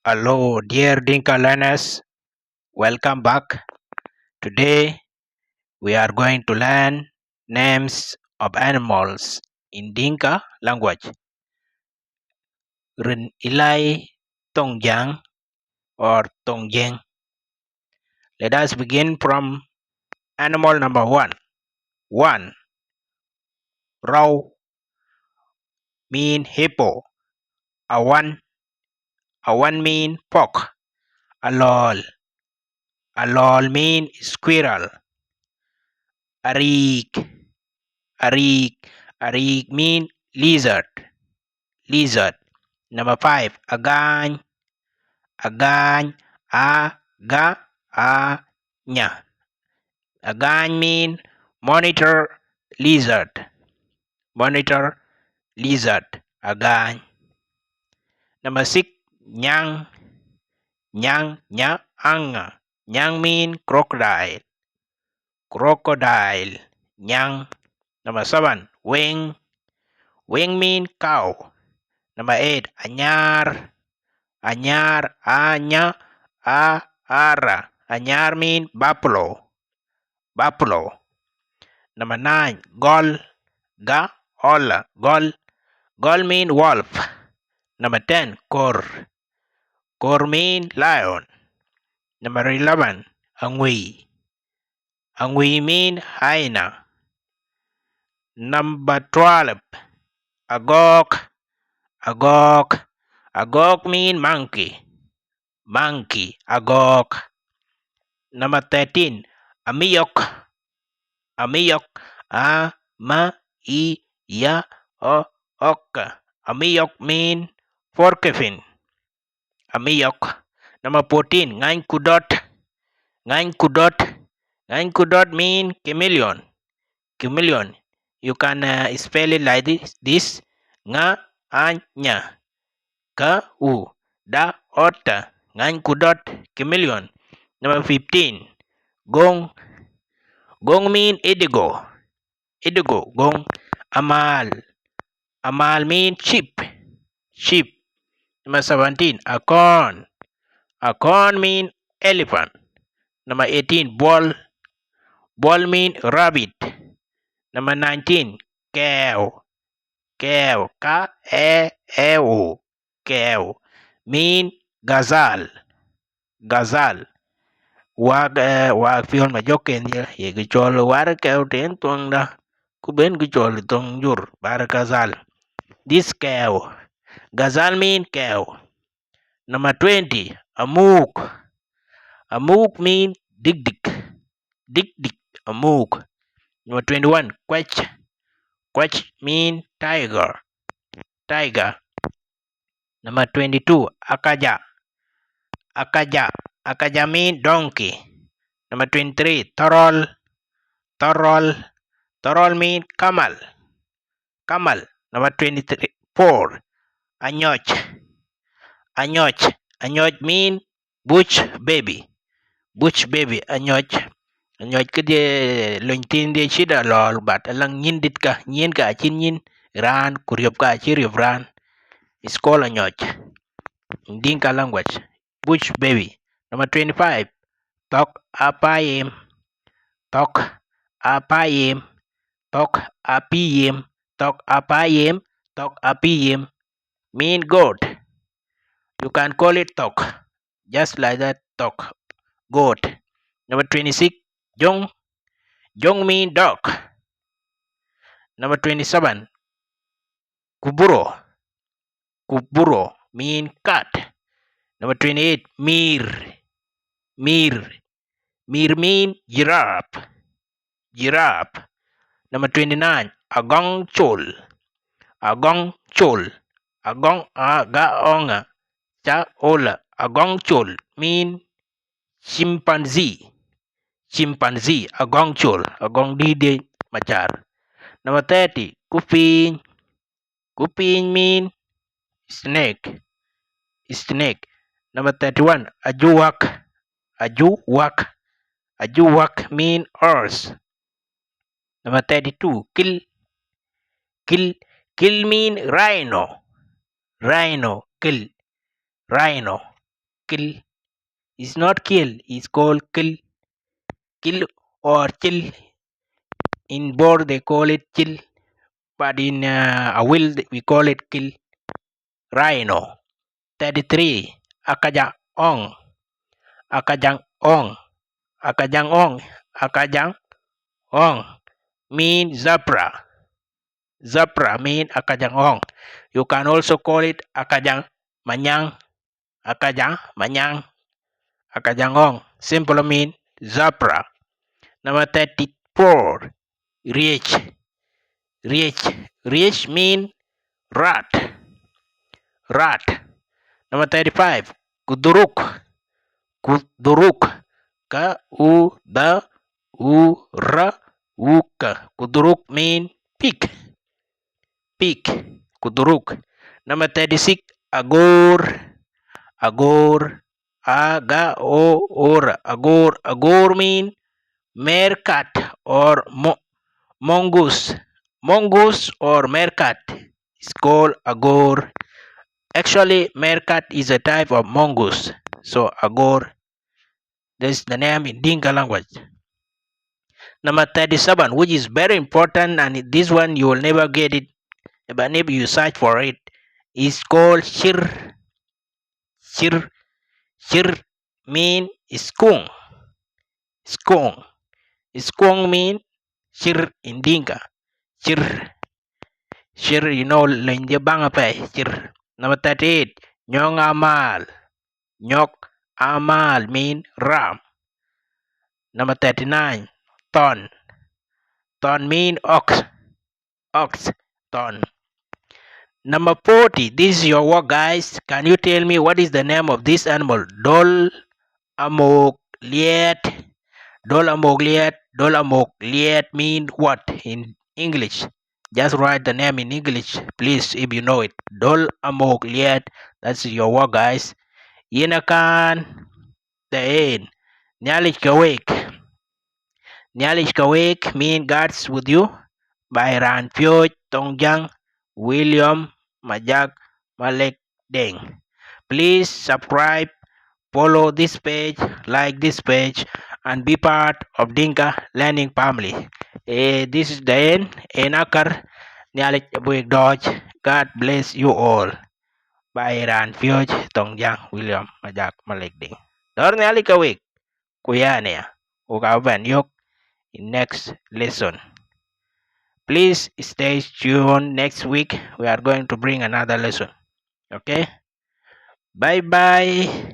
Hello, dear Dinka learners. Welcome back. Today we are going to learn names of animals in Dinka language. Rin Ilai Tongjang or Tongjang. Let us begin from animal number one. One, Rau mean hippo. Awan mean pork. Alol. Alol mean squirrel. Arik. Arik mean lizard. Number five, agany. Anya. Agany mean monitor lizard. Agany. Number six, nyang. Anga. Nyang mean crocodile. Nyang. Number seven, wing. Wing mean cow. Number eight, anyar. Anya, ara. Anyar mean buffalo. Number nine, gol. Gol mean wolf. Number 10, kor. Kor mean lion. Number 11, angui. Angui mean hyena. Number 12, agok. Agok mean monkey. Agok. Number 13, amiyok. Amiyok mean porcupine. Number 14, ngany kudot mean chameleon. You can spell it like this. Nga anya ka u da ota ngany kudot chameleon. Number 15, gong mean indigo. Gong. Amal mean sheep. Number 17, acorn mean elephant. Number 18, ball mean rabbit. Number 19, cow. Cow mean gazelle. Wag pion ma joken ye gichol war cow ten tuang da kuben gichol tong jur bar gazelle. This cow. Gazelle mean cow. Number 20, amuk. Amuk mean dik. Amuk. Number 21, quach. Quach mean tiger. Number 22, akaja. Akaja mean donkey. Number 23, torol. Torol mean camel. Number 24, anyoch. Anyoch mean bush baby. Anyoch ke dia lontin dia shida lol but alang nyindit ka nyin ka chin nyin ran kuryop ka chiryop ran. It's called anyoch in Dinka language. Bush baby. Number 25, tok apayim. Tok apayim mean goat. You can call it tok. Just like that, tok. Goat. Number 26, jong. Jong mean dog. Number 27, kuburo mean cat. Number 28, mir mean giraffe. Number 29, agongchol. Agong agaonga cha ola. Agongchol mean chimpanzee. Agongchol. Agong di machar. Number 30, kuping mean snake. Number 31, ajuwak mean horse. Number 32, kill mean rhino. Rhino. kill. It's not kill, it's called kill. Kill or chill. In Bor they call it chill, but in Awil we call it kill. Rhino. 33. Akajang ong. Akajang ong. Akajang ong. Akajang ong mean zebra. Zebra mean akajang ong. You can also call it akajang manyang. Akajang manyang. Akajang ong. Simple mean zebra. Number 34. Rich. Rich. Rich mean rat. Rat. Number 35. Kuduruk. Kuduruk. K-U-D-U-R-U-K. Kuduruk mean pig. Pig. Kuduruk. Number 36. Agor. Agor. Aga-o-or. Agor. Agor mean meerkat or mongoose. Mongoose or meerkat is called agor. Actually, meerkat is a type of mongoose. So agor, that's the name in Dinka language. Number 37, which is very important, and this one you will never get it, but maybe you search for it, is called shir. Shir. Shir mean skunk. Skunk. Skunk mean shir in Dinka. Shir. Shir, you know, lenje banga pay. Shir. Number 38, nyong amal. Nyok amal mean ram. Number 39, ton. Ton mean ox. Ox. Ton. Number 40, this is your work, guys. Can you tell me what is the name of this animal? Dol amok liet. Dol amok liet. Dol amok liet mean what in English? Just write the name in English, please, if you know it. Dol amok liet. That's your work, guys. Yinakan the end. Nyalik kawek. Nyalik kawek mean God's with you. By Ran Pyo Tongjang William Majak Malek Deng. Please subscribe, follow this page, like this page, and be part of Dinka Learning Family. This is the end. Enakar Nyalik Buik Dodge. God bless you all. By Ran Pyo Tongjang William Majak Malek Deng. Dor Nyalik Kawik. Kuyane. Ukaban yok in next lesson. Please stay tuned. Next week we are going to bring another lesson. Okay? Bye bye.